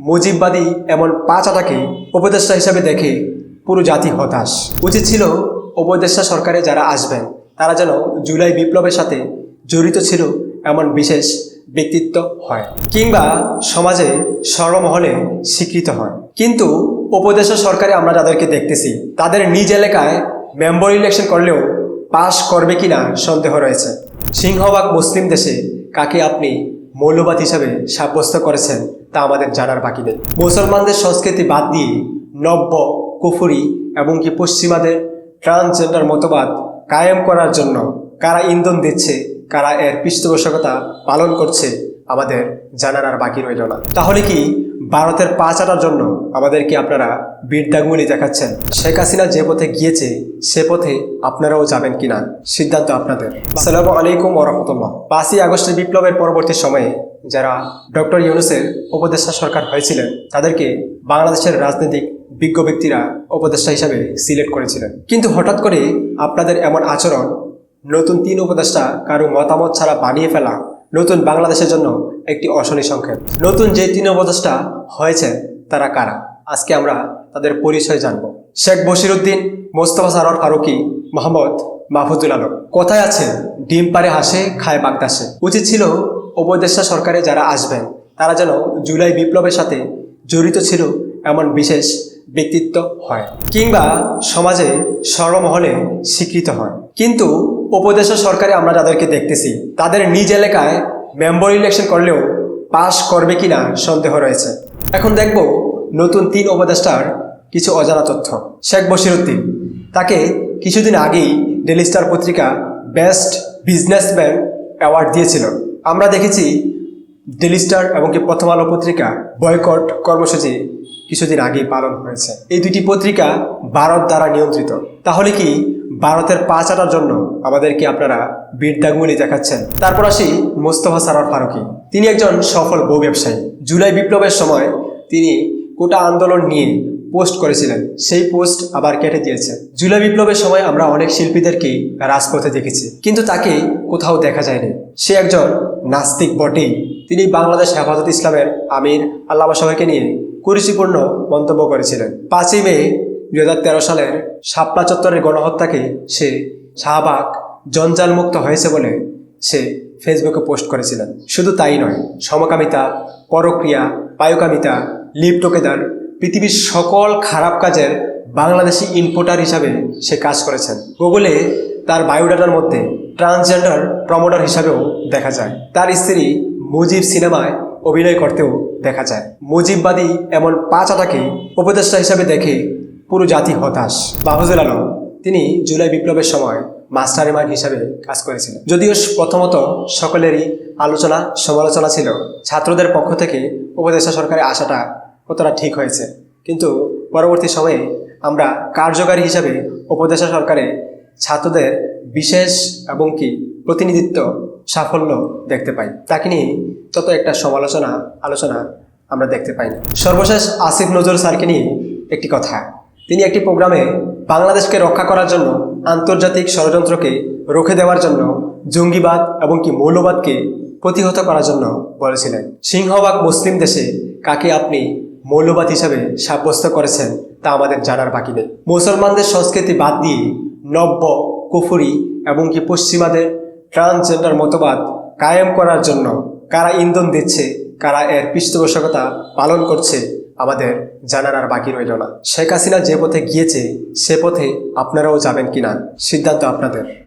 মুজিববাদী এমন পাঁচাটাকে উপদেষ্টা হিসাবে দেখে পুরো জাতি হতাশ। উচিত ছিল উপদেষ্টা সরকারে যারা আসবেন তারা যেন জুলাই বিপ্লবের সাথে জড়িত ছিল এমন বিশেষ ব্যক্তিত্ব হয়, কিংবা সমাজে সর্বমহলে স্বীকৃত হয়। কিন্তু উপদেষ্টা সরকারে আমরা যাদেরকে দেখতেছি তাদের নিজ এলাকায় মেম্বার ইলেকশন করলেও পাশ করবে কিনা সন্দেহ রয়েছে। সিংহভাগ মুসলিম দেশে কাকে আপনি মৌলবাদ হিসাবে সাব্যস্ত করেছেন তা আমাদের জানার বাকি নেই। মুসলমানদের সংস্কৃতি বাদ দিয়ে নব্য কুফরি এবং কি পশ্চিমাদের ট্রান্সজেন্ডার মতবাদ কায়েম করার জন্য কারা ইন্ধন দিচ্ছে, কারা এর পৃষ্ঠপোষকতা পালন করছে আমাদের জানার আর বাকি রইল না। তাহলে কি ভারতের পা চাটার জন্য আমাদেরকে আপনারা বীরদাঙ্গুলি দেখাচ্ছেন? শেখ হাসিনা যে পথে গিয়েছে সে পথে আপনারাও যাবেন কিনা সিদ্ধান্ত আপনাদের। আসসালামু আলাইকুম ওয়া রাহমাতুল্লাহ। 5ই আগস্টের বিপ্লবের পরবর্তী সময়ে যারা ডক্টর ইউনূসের উপদেষ্টা সরকার হয়েছিলেন তাদেরকে বাংলাদেশের রাজনৈতিক বিজ্ঞ ব্যক্তিরা উপদেষ্টা হিসাবে সিলেক্ট করেছিলেন। কিন্তু হঠাৎ করে আপনাদের এমন আচরণ, নতুন 3 উপদেষ্টা কারো মতামত ছাড়া বানিয়ে ফেলা নতুন বাংলাদেশের জন্য একটি অশনি সংকেত। নতুন যে 3 উপদেষ্টা হয়েছে তারা কারা, আজকে আমরা তাদের পরিচয় জানব। শেখ বশিরউদ্দিন, মোস্তফা সরোয়ার ফারুকী, মোহাম্মদ মাহফুজুল আলম। কথায় আছে ডিম পারে হাসে খায় বাগদাসে। উচিত ছিল উপদেষ্টা সরকারে যারা আসবেন তারা যেন জুলাই বিপ্লবের সাথে জড়িত ছিল এমন বিশেষ ব্যক্তিত্ব হয়, কিংবা সমাজে সর্বমহলে স্বীকৃত হয়। কিন্তু উপদেষ্টা সরকারে আমরা যাদেরকে দেখতেছি তাদের নিজ এলাকায় মেম্বার ইলেকশন করলেও পাশ করবে কিনা সন্দেহ রয়েছে। এখন দেখব নতুন 3 উপদেষ্টার কিছু অজানা তথ্য। শেখ বশিরউদ্দিন, তাকে কিছুদিন আগেই ডেইলি স্টার পত্রিকা বেস্ট বিজনেসম্যান অ্যাওয়ার্ড দিয়েছিল। আমরা দেখেছি ডেইলি স্টার এবং কি প্রথম আলো পত্রিকা বয়কট কর্মসূচি কিছুদিন আগেই পালন হয়েছে। এই 2টি পত্রিকা ভারত দ্বারা নিয়ন্ত্রিত। তাহলে কি ভারতের পা চাটার জন্য আমাদেরকে আপনারা বীরদাঙ্গুলি দেখাচ্ছেন? তারপর আসি মোস্তফা সরোয়ার ফারুকী। তিনি একজন সফল বউ ব্যবসায়ী। জুলাই বিপ্লবের সময় তিনি কোটা আন্দোলন নিয়ে পোস্ট করেছিলেন, সেই পোস্ট আবার কেটে দিয়েছে। জুলাই বিপ্লবের সময় আমরা অনেক শিল্পীদেরকে রাজপথে দেখেছি, কিন্তু তাকে কোথাও দেখা যায়নি। সে একজন নাস্তিক বটেই। তিনি বাংলাদেশ হেফাজত ইসলামের আমির আল্লামা সাহেবকে নিয়ে কুরুচিপূর্ণ মন্তব্য করেছিলেন। 5ই মে 2013 সালের শাপলা চত্বরের গণহত্যাকে সে শাহবাগ জঞ্জাল মুক্ত হয়েছে বলে সে ফেসবুকে পোস্ট করেছিলেন। শুধু তাই নয়, সমকামিতা, পরক্রিয়া, পায়ুকামিতা, লিপ্টকেদার, পৃথিবীর সকল খারাপ কাজের বাংলাদেশি ইনপুটার হিসাবে সে কাজ করেছেন। গুগলে তার বায়োডাটার মধ্যে ট্রান্সজেন্ডার প্রমোটার হিসাবেও দেখা যায়। তার স্ত্রী মুজিব সিনেমায় অভিনয় করতেও দেখা যায়। মুজিববাদী এমন পাঁচাটাকে উপদেষ্টা হিসাবে দেখে পুরো জাতি হতাশ। মাহফুজুল আলম, তিনি জুলাই বিপ্লবের সময় মাস্টারমাইন্ড হিসাবে কাজ করেছিলেন। যদিও প্রথমত সকলেরই আলোচনা সমালোচনা ছিল ছাত্রদের পক্ষ থেকে উপদেষ্টা সরকারে আসাটা কতটা ঠিক হয়েছে, কিন্তু পরবর্তী সময়ে আমরা কার্যকারী হিসাবে উপদেষ্টা সরকারে ছাত্রদের বিশেষ এবং কি প্রতিনিধিত্ব সাফল্য দেখতে পাই। তাকে নিয়ে তত একটা আলোচনা আমরা দেখতে পাই না। সর্বশেষ আসিফ নজরুল স্যারকে নিয়ে একটি কথা। তিনি একটি প্রোগ্রামে বাংলাদেশকে রক্ষা করার জন্য, আন্তর্জাতিক ষড়যন্ত্রকে রুখে দেওয়ার জন্য, জঙ্গিবাদ এবং কি মৌলবাদকে প্রতিহত করার জন্য বলেছিলেন। সিংহভাগ মুসলিম দেশে কাকে আপনি মৌলবাদ হিসাবে সাব্যস্ত করেছেন তা আমাদের জানার বাকি নেই। মুসলমানদের সংস্কৃতি বাদ দিয়ে নব্য কুফরি এবং কি পশ্চিমাদের ট্রান্সজেন্ডার মতবাদ কায়েম করার জন্য কারা ইন্ধন দিচ্ছে, কারা এর পৃষ্ঠপোষকতা পালন করছে আমাদের জানার আর বাকি রইল না। শেখ হাসিনা যে পথে গিয়েছে সে পথে আপনারাও যাবেন কিনা সিদ্ধান্ত আপনাদের।